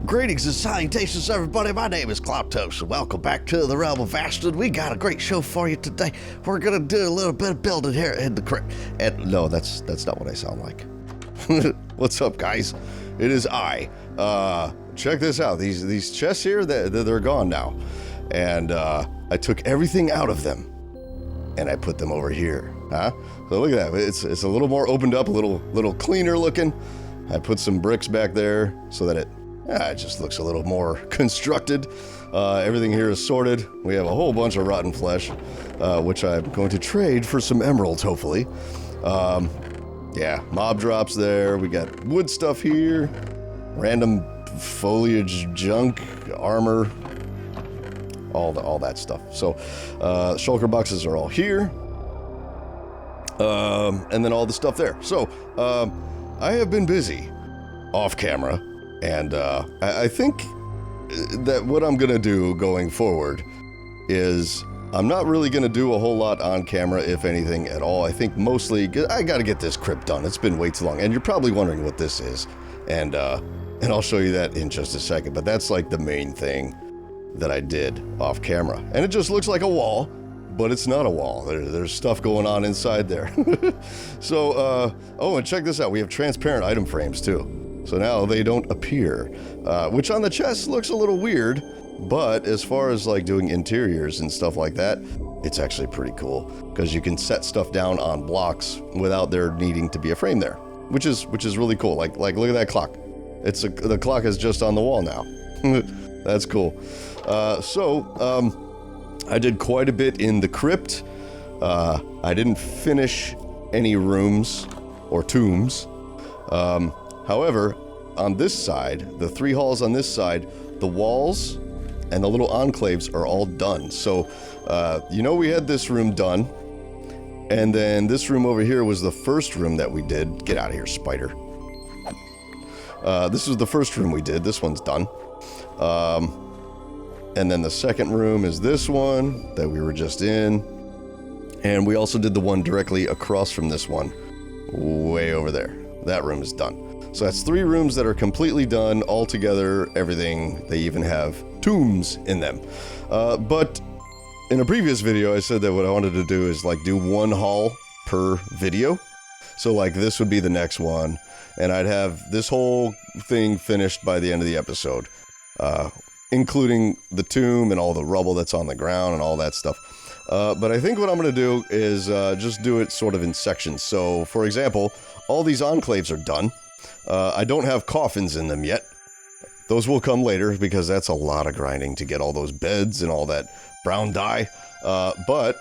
Greetings and salutations, everybody. My name is Klautos, and welcome back to the realm of Vasten. We got a great show for you today. We're gonna do a little bit of building here in the crypt. And no, that's not what I sound like. What's up, guys? It is I. Check this out. These chests here, they're gone now, and I took everything out of them, and I put them over here. Huh? So look at that. It's a little more opened up, a little cleaner looking. I put some bricks back there so that it just looks a little more constructed. Everything here is sorted. We have a whole bunch of rotten flesh, which I'm going to trade for some emeralds, hopefully. Yeah, mob drops there. We got wood stuff here, random foliage, junk, armor, all that stuff. So, shulker boxes are all here, and then all the stuff there. So, I have been busy off camera. And I think that what I'm going to do going forward is I'm not really going to do a whole lot on camera, if anything at all. I think mostly I got to get this crypt done. It's been way too long. And you're probably wondering what this is. And I'll show you that in just a second. But that's like the main thing that I did off camera. And it just looks like a wall, but it's not a wall. There's stuff going on inside there. So, oh, and check this out. We have transparent item frames too. So now they don't appear, which on the chest looks a little weird, but as far as like doing interiors and stuff like that, it's actually pretty cool because you can set stuff down on blocks without there needing to be a frame there, which is really cool. Like look at that clock. The clock is just on the wall now. That's cool. I did quite a bit in the crypt. I didn't finish any rooms or tombs. However, on this side, the 3 halls on this side, the walls and the little enclaves are all done. So, we had this room done, and then this room over here was the first room that we did. Get out of here, spider. This was the first room we did. This one's done. And then the second room is this one that we were just in. And we also did the one directly across from this one, way over there. That room is done. So that's 3 rooms that are completely done all together, everything. They even have tombs in them. But in a previous video, I said that what I wanted to do is like do 1 hall per video. So like this would be the next one, and I'd have this whole thing finished by the end of the episode, including the tomb and all the rubble that's on the ground and all that stuff. But I think what I'm going to do is just do it sort of in sections. So, for example, all these enclaves are done. I don't have coffins in them yet. Those will come later because that's a lot of grinding to get all those beds and all that brown dye. But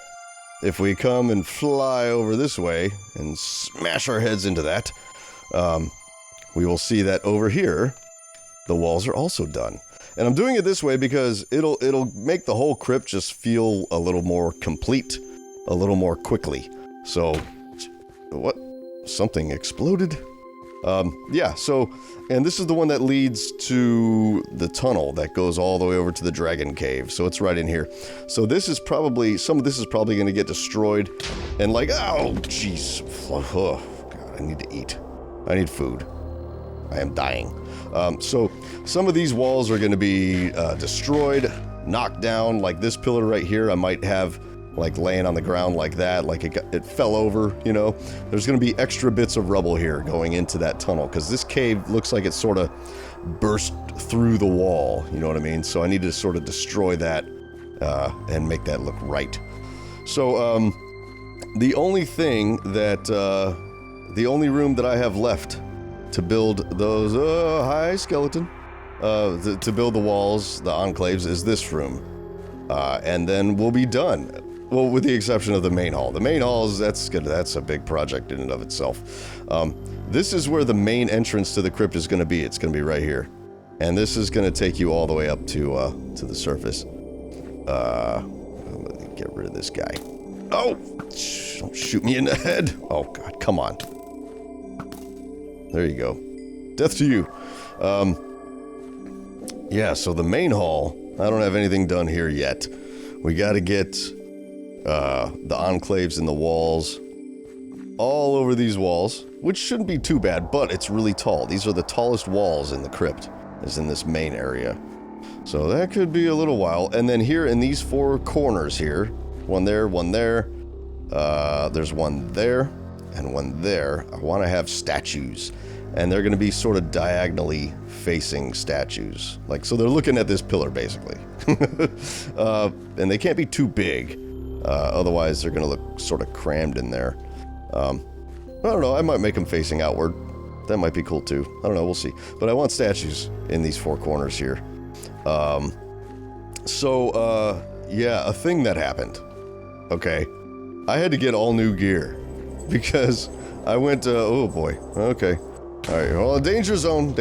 if we come and fly over this way and smash our heads into that, we will see that over here, the walls are also done. And I'm doing it this way because it'll make the whole crypt just feel a little more complete, a little more quickly. So, what? Something exploded? Yeah, so, and this is the one that leads to the tunnel that goes all the way over to the dragon cave. So it's right in here. So this is probably, some of this is probably going to get destroyed. And like, oh, jeez. Oh, God, I need to eat. I need food. I am dying. So some of these walls are going to be destroyed, knocked down. Like this pillar right here, I might have like laying on the ground like that, like it fell over, you know. There's going to be extra bits of rubble here going into that tunnel because this cave looks like it sort of burst through the wall, you know what I mean? So I need to sort of destroy that and make that look right. So the only thing that, the only room that I have left to build those, hi skeleton, to build the walls, the enclaves, is this room. And then we'll be done. Well, with the exception of the main hall. The main hall is, that's a big project in and of itself. This is where the main entrance to the crypt is going to be. It's going to be right here. And this is going to take you all the way up to the surface. I'm going to get rid of this guy. Oh! Don't shoot me in the head! Oh, God, come on. There you go. Death to you. Yeah, so the main hall, I don't have anything done here yet. We got to get the enclaves in the walls all over these walls, which shouldn't be too bad, but it's really tall. These are the tallest walls in the crypt. is in this main area. So that could be a little while. And then here in these 4 corners here, one there, there's one there, and one there. I want to have statues. And they're going to be sort of diagonally facing statues. Like, so they're looking at this pillar, basically. And they can't be too big. Otherwise, they're going to look sort of crammed in there. I don't know. I might make them facing outward. That might be cool, too. I don't know. We'll see. But I want statues in these 4 corners here. Yeah, a thing that happened. Okay. I had to get all new gear. Because I went, oh boy. Okay. Alright, well, danger zone.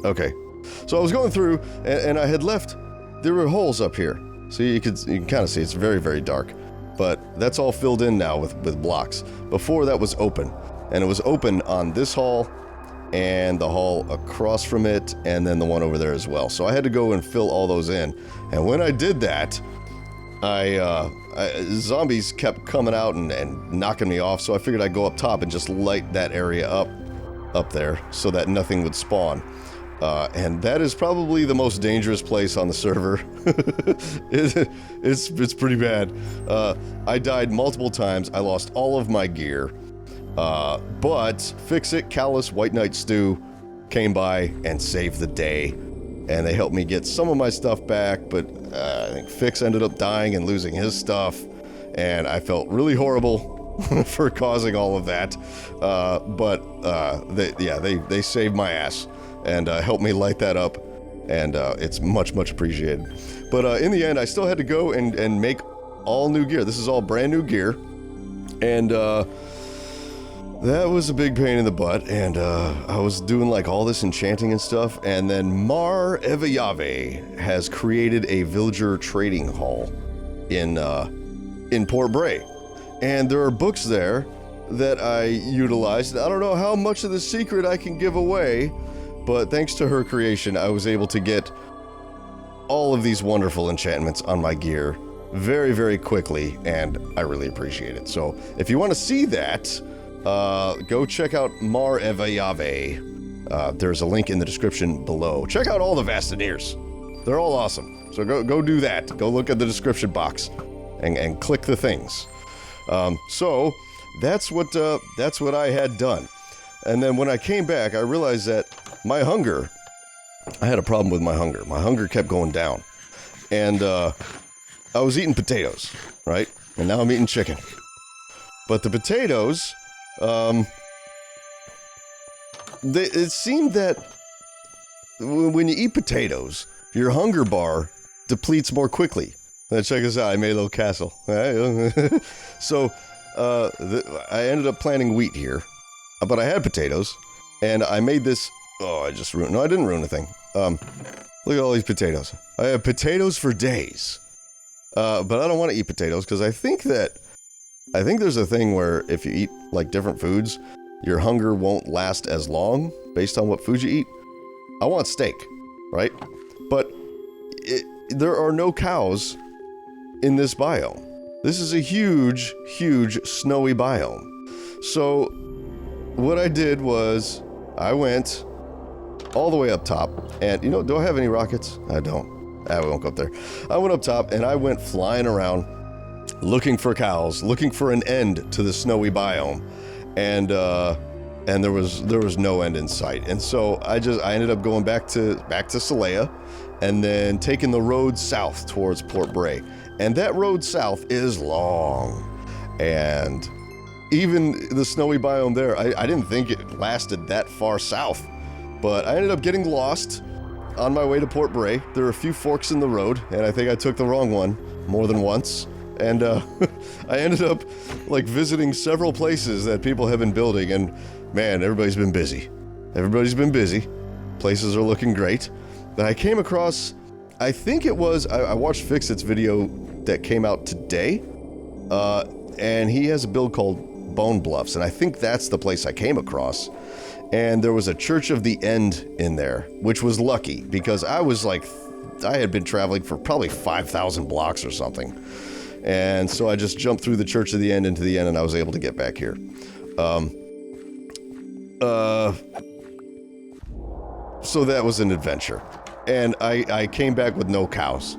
Okay. So I was going through, and I had left, there were holes up here. So you can kind of see it's very, very dark. But that's all filled in now with blocks. Before that was open. And it was open on this hall, and the hall across from it, and then the one over there as well. So I had to go and fill all those in. And when I did that, zombies kept coming out and knocking me off, so I figured I'd go up top and just light that area up there so that nothing would spawn. And that is probably the most dangerous place on the server. It's pretty bad. I died multiple times. I lost all of my gear. But Fixxit, Caluss, White Knight Stew came by and saved the day. And they helped me get some of my stuff back, but I think Fix ended up dying and losing his stuff. And I felt really horrible for causing all of that. They saved my ass and helped me light that up. And it's much, much appreciated. But in the end, I still had to go and make all new gear. This is all brand new gear. And that was a big pain in the butt, and I was doing like all this enchanting and stuff, and then Mar-Evayave has created a villager trading hall in Port Bray, and there are books there that I utilized. I don't know how much of the secret I can give away, but thanks to her creation, I was able to get all of these wonderful enchantments on my gear very, very quickly, and I really appreciate it. So if you want to see that, go check out Mar-Evayave. There's a link in the description below. Check out all the Vasteneers. They're all awesome. So go do that. Go look at the description box and click the things. So that's what I had done. And then when I came back, I realized that my hunger, I had a problem with my hunger. My hunger kept going down. And I was eating potatoes, right? And now I'm eating chicken. But the potatoes, it seemed that when you eat potatoes, your hunger bar depletes more quickly. Now check this out, I made a little castle. So, I ended up planting wheat here, but I had potatoes, and I made this, I didn't ruin a thing. Look at all these potatoes. I have potatoes for days. But I don't want to eat potatoes, because I think there's a thing where if you eat, like, different foods, your hunger won't last as long based on what foods you eat. I want steak, right? But there are no cows in this biome. This is a huge, huge snowy biome. So what I did was I went all the way up top, and, do I have any rockets? I don't. I won't go up there. I went up top, and I went flying around looking for cows, looking for an end to the snowy biome, and there was no end in sight. And so I ended up going back to Celea, and then taking the road south towards Port Bray. And that road south is long, and even the snowy biome there, I didn't think it lasted that far south, but I ended up getting lost on my way to Port Bray. There were a few forks in the road, and I think I took the wrong one more than once. And I ended up like visiting several places that people have been building, and man, everybody's been busy. Places are looking great. But I came across, I think it was, I watched Fixxit's video that came out today, and he has a build called Bone Bluffs, and I think that's the place I came across. And there was a Church of the End in there, which was lucky, because I had been traveling for probably 5,000 blocks or something. And so I just jumped through the Church of the End into the end, and I was able to get So that was an adventure. And I came back with no cows.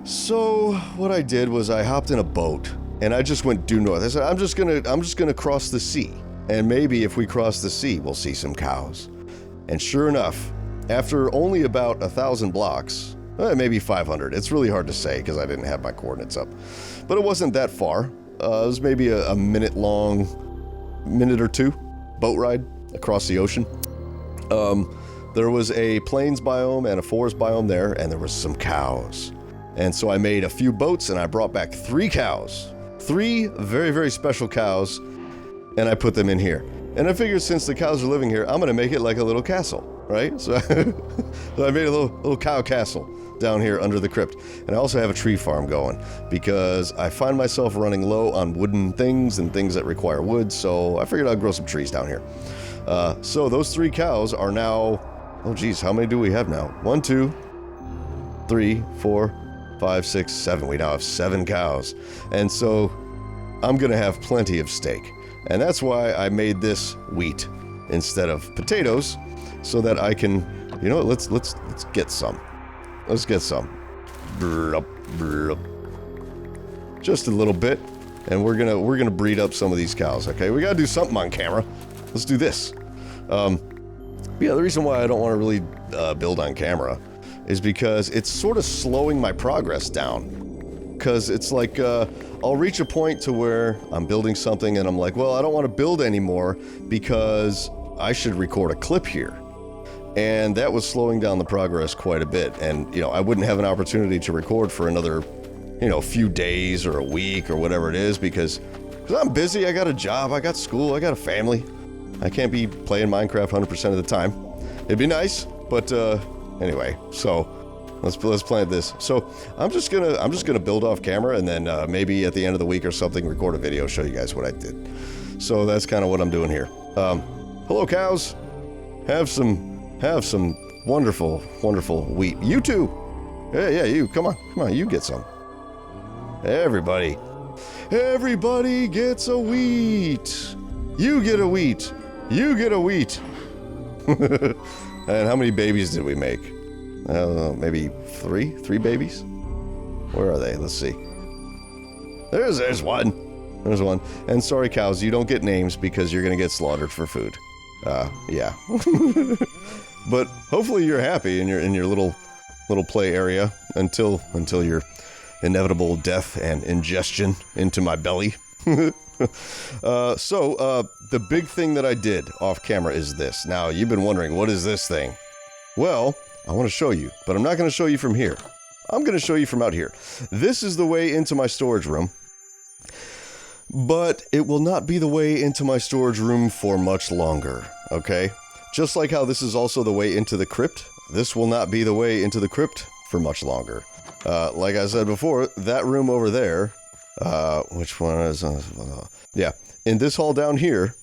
So what I did was I hopped in a boat and I just went due north. I said, I'm just gonna cross the sea. And maybe if we cross the sea, we'll see some cows. And sure enough, after only about 1,000 blocks, maybe 500, it's really hard to say because I didn't have my coordinates up. But it wasn't that far. It was maybe a minute or two boat ride across the ocean. There was a plains biome and a forest biome there, and there was some cows. And so I made a few boats and I brought back 3 cows. 3 very, very special cows, and I put them in here. And I figured since the cows are living here, I'm gonna make it like a little castle, right? So I made a little cow castle down here under the crypt. And I also have a tree farm going because I find myself running low on wooden things and things that require wood, so I figured I'd grow some trees down here. So those 3 cows are now, oh geez, how many do we have now? 1, 2, 3, 4, 5, 6, 7. We now have 7 cows. And so I'm gonna have plenty of steak. And that's why I made this wheat instead of potatoes, so that I can, you know, let's get some. Let's get some. Just a little bit, and we're gonna breed up some of these cows. Okay, we gotta do something on camera. Let's do this. Yeah, the reason why I don't want to really build on camera is because it's sort of slowing my progress down. Because it's like, I'll reach a point to where I'm building something and I'm like, well, I don't want to build anymore because I should record a clip here. And that was slowing down the progress quite a bit. And, you know, I wouldn't have an opportunity to record for another, you know, few days or a week or whatever it is because I'm busy, I got a job, I got school, I got a family. I can't be playing Minecraft 100% of the time. It'd be nice, but anyway, so let's plant this. So I'm just gonna build off camera and then maybe at the end of the week or something record a video, show you guys what I did. So that's kind of what I'm doing here. Hello cows, have some wonderful wheat. You too. Yeah, you come on, you get some. Everybody gets a wheat. You get a wheat. You get a wheat. And how many babies did we make? I don't know, maybe 3 babies? Where are they? Let's see. There's one. There's one. And sorry, cows, you don't get names because you're gonna get slaughtered for food. Yeah. But hopefully you're happy in your little play area until your inevitable death and ingestion into my belly. So the big thing that I did off camera is this. Now, you've been wondering, what is this thing? Well, I want to show you, but I'm not going to show you from here. I'm going to show you from out here. This is the way into my storage room, but it will not be the way into my storage room for much longer, okay? Just like how this is also the way into the crypt, this will not be the way into the crypt for much longer. Like I said before, that room over there, which one is, yeah, in this hall down here,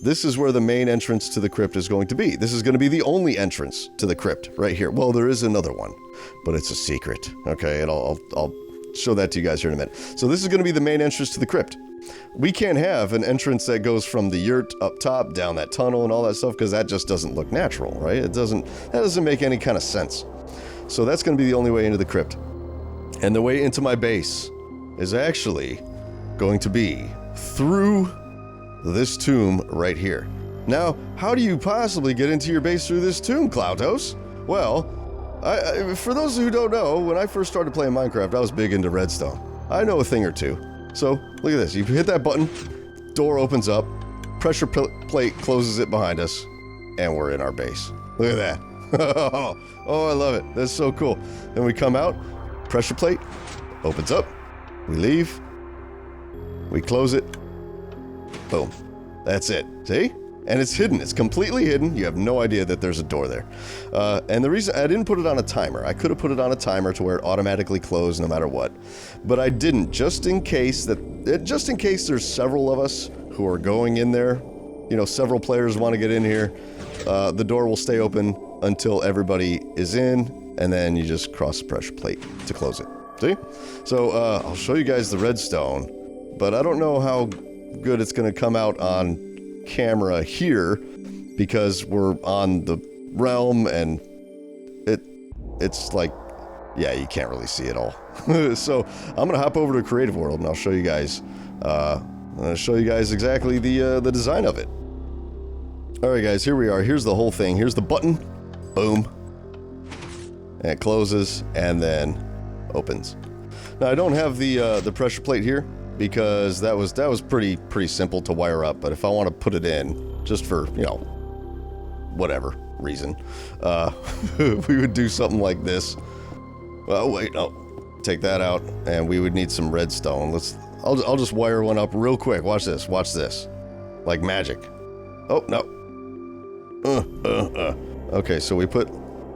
this is where the main entrance to the crypt is going to be. This is going to be the only entrance to the crypt, right here. Well, there is another one, but it's a secret, okay, and I'll show that to you guys here in a minute. So this is going to be the main entrance to the crypt. We can't have an entrance that goes from the yurt up top, down that tunnel and all that stuff, because that just doesn't look natural, right? That doesn't make any kind of sense. So that's going to be the only way into the crypt. And the way into my base is actually going to be through this tomb right here. Now, how do you possibly get into your base through this tomb, Klautos? Well, for those who don't know, when I first started playing Minecraft, I was big into redstone. I know a thing or two. So, look at this. You hit that button, door opens up, pressure plate closes it behind us, and we're in our base. Look at that. Oh, I love it. That's so cool. Then we come out, pressure plate opens up, we leave, we close it, boom. That's it. See? And it's hidden. It's completely hidden. You have no idea that there's a door there. And the reason I didn't put it on a timer, I could have put it on a timer to where it automatically closed no matter what. But I didn't, just in case there's several of us who are going in there, you know, several players want to get in here, the door will stay open until everybody is in, and then you just cross the pressure plate to close it. See? So I'll show you guys the redstone, but I don't know how good it's going to come out on camera here because we're on the realm and it's like, yeah, you can't really see it all. So I'm gonna hop over to Creative World and I'll show you guys. Exactly the design of it. All right, guys, here we are. Here's the whole thing. Here's the button. Boom. And it closes and then opens. Now I don't have the pressure plate here because that was pretty simple to wire up. But if I want to put it in, just for, you know, whatever reason, we would do something like this. Well, wait, no, take that out, and we would need some redstone. I'll just wire one up real quick. Watch this. Watch this. Like magic. Oh no. Okay, so we put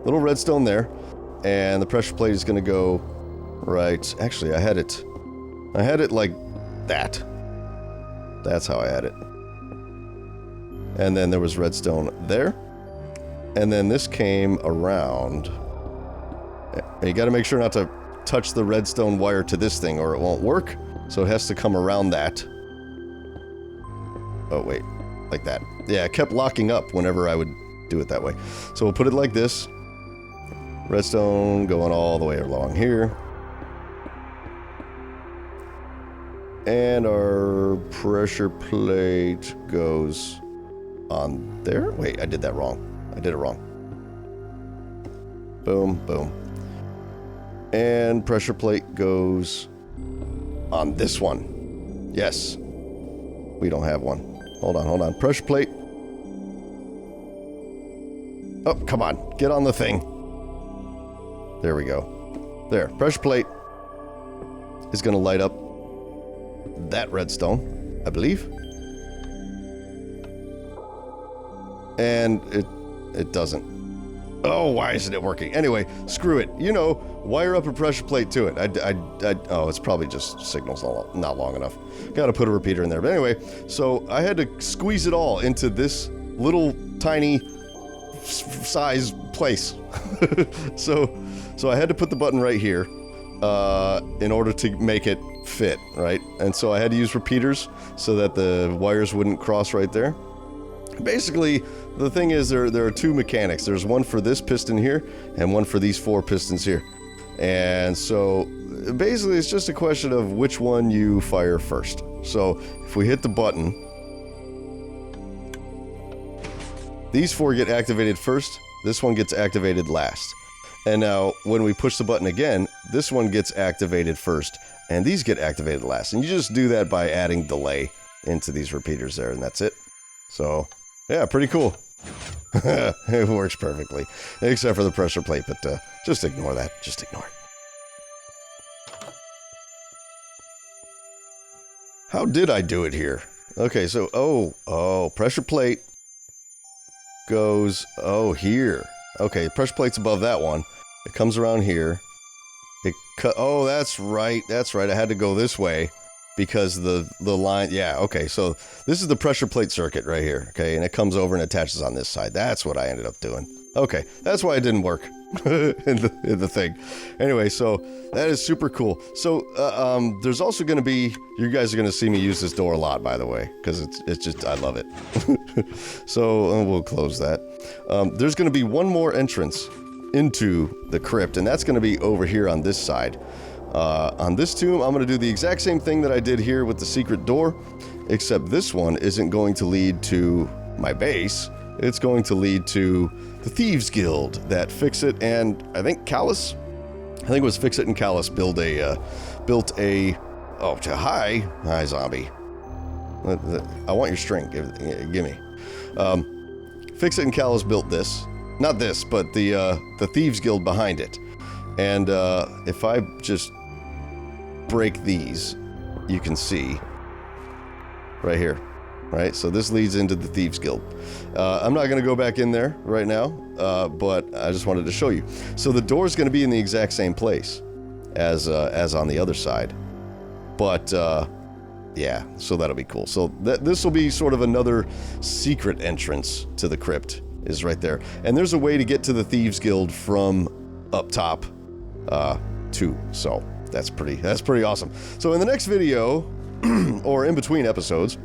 little redstone there, and the pressure plate is gonna go right. Actually, I had it like that. That's how I had it. And then there was redstone there, and then this came around. And you got to make sure not to touch the redstone wire to this thing, or it won't work. So it has to come around that. Oh wait, like that. Yeah, it kept locking up whenever I would do it that way. So we'll put it like this. Redstone going all the way along here. And our pressure plate goes on there. Wait, I did that wrong. I did it wrong. Boom, boom. And pressure plate goes on this one. Yes. We don't have one. Hold on. Pressure plate. Oh, come on. Get on the thing. There we go. There. Pressure plate is going to light up that redstone, I believe. And it doesn't. Oh, why isn't it working? Anyway, screw it. You know, wire up a pressure plate to it. Oh, it's probably just signals not long enough. Got to put a repeater in there. But anyway, so I had to squeeze it all into this little tiny size place. So I had to put the button right here in order to make it fit, right? And so I had to use repeaters so that the wires wouldn't cross right there. Basically, the thing is there are two mechanics. There's one for this piston here and one for these 4 pistons here. And so basically it's just a question of which one you fire first. So if we hit the button, these 4 get activated first, this one gets activated last. And now when we push the button again, this one gets activated first and these get activated last. And you just do that by adding delay into these repeaters there, and that's it. So yeah, pretty cool. It works perfectly, except for the pressure plate, but just ignore that. Just ignore it. How did I do it here? Okay, so, oh, pressure plate goes, here. Okay, pressure plate's above that one. It comes around here. Oh, that's right. I had to go this way. Because the line, yeah, okay, so this is the pressure plate circuit right here, okay, and it comes over and attaches on this side. That's what I ended up doing. Okay, that's why it didn't work in the thing. Anyway, so that is super cool. So there's also going to be, you guys are going to see me use this door a lot, by the way, because it's just, I love it. So we'll close that. There's going to be one more entrance into the crypt, and that's going to be over here on this side. On this tomb, I'm going to do the exact same thing that I did here with the secret door, except this one isn't going to lead to my base. It's going to lead to the Thieves Guild that Fixxit and I think Caluss, I think it was Fixxit and Caluss built a hi zombie. I want your string. Give me. Fixxit and Caluss built this, not this, but the Thieves Guild behind it. And if I just break these, you can see right here, right? So this leads into the Thieves Guild. I'm not going to go back in there right now, but I just wanted to show you. So the door is going to be in the exact same place as on the other side. But yeah, so that'll be cool. So this will be sort of another secret entrance to the crypt, is right there. And there's a way to get to the Thieves Guild from up top too. So that's pretty awesome. So in the next video, or in between episodes,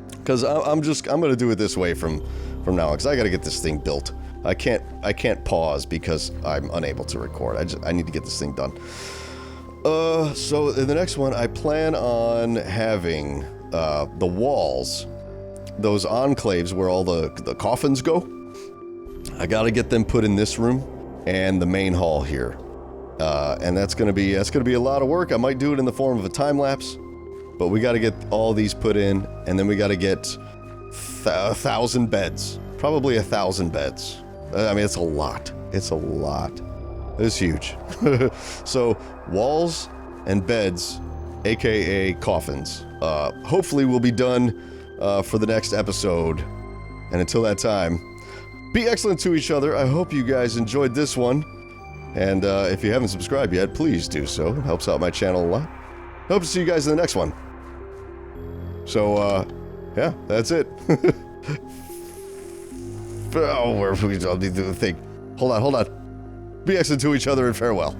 because I'm going to do it this way from from now on, because I got to get this thing built. I can't pause because I'm unable to record. I need to get this thing done. So in the next one, I plan on having the walls, those enclaves where all the coffins go. I got to get them put in this room and the main hall here. And that's gonna be a lot of work. I might do it in the form of a time lapse, but we got to get all these put in, and then we got to get 1,000 beds, probably 1,000 beds. I mean, it's a lot. It's a lot. It's huge. So walls and beds, aka coffins, hopefully will be done for the next episode. And until that time, be excellent to each other. I hope you guys enjoyed this one. And if you haven't subscribed yet, please do so. It helps out my channel a lot. Hope to see you guys in the next one. So, yeah, that's it. Oh, where we do the thing. Hold on. Be excellent to each other and farewell.